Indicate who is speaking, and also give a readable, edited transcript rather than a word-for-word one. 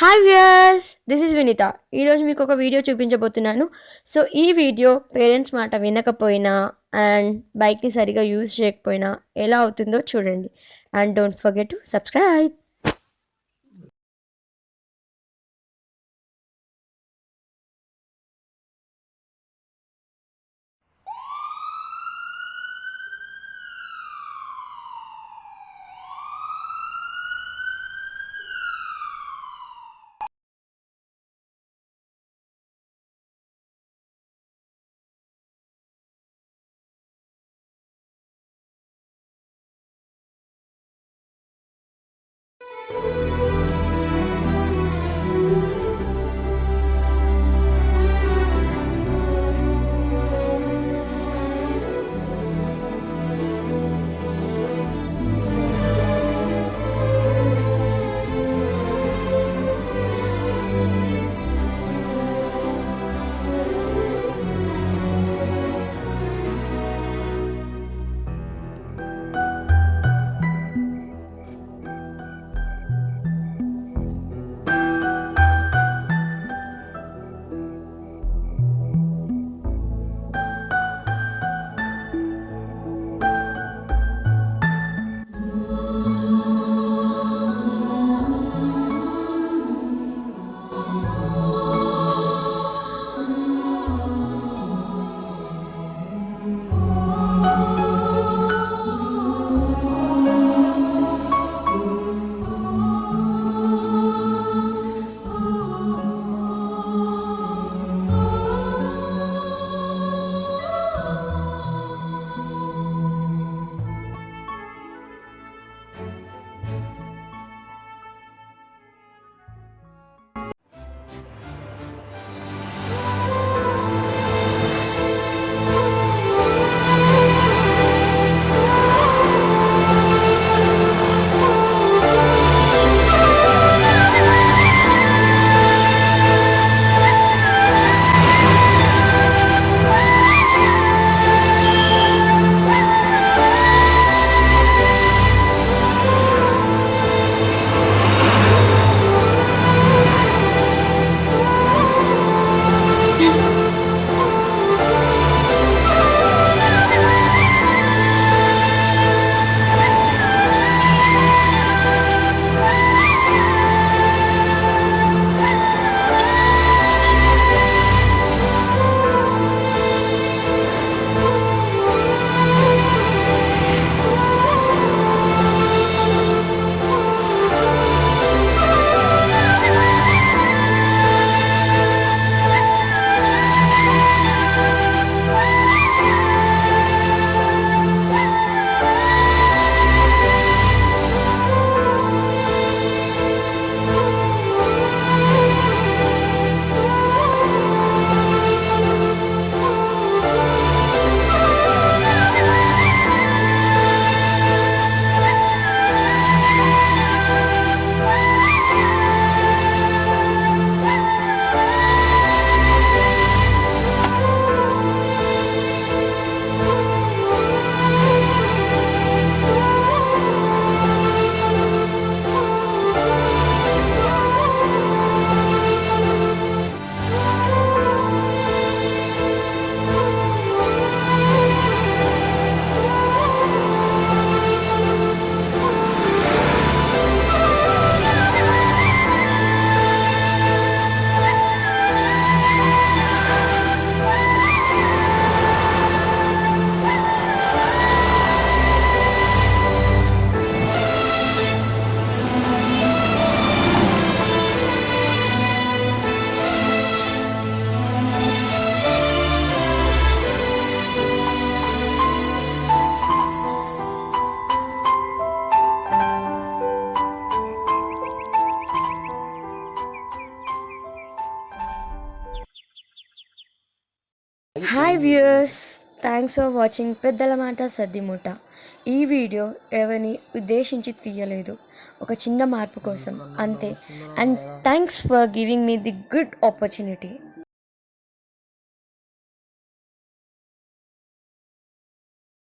Speaker 1: Hi viewers, this is Vineetha. ఈరోజు మీకు ఒక వీడియో చూపించబోతున్నాను. సో ఈ వీడియో పేరెంట్స్ మాట వినకపోయినా అండ్ బైక్ని సరిగా యూజ్ చేయకపోయినా ఎలా అవుతుందో చూడండి. And don't forget to subscribe. Hi viewers, thanks for watching పెద్దల మాట సద్దిమూట. ఈ వీడియో ఎవరిని ఉద్దేశించి తీయలేదు, ఒక చిన్న మార్పు కోసం అంతే. And thanks for giving me the good opportunity.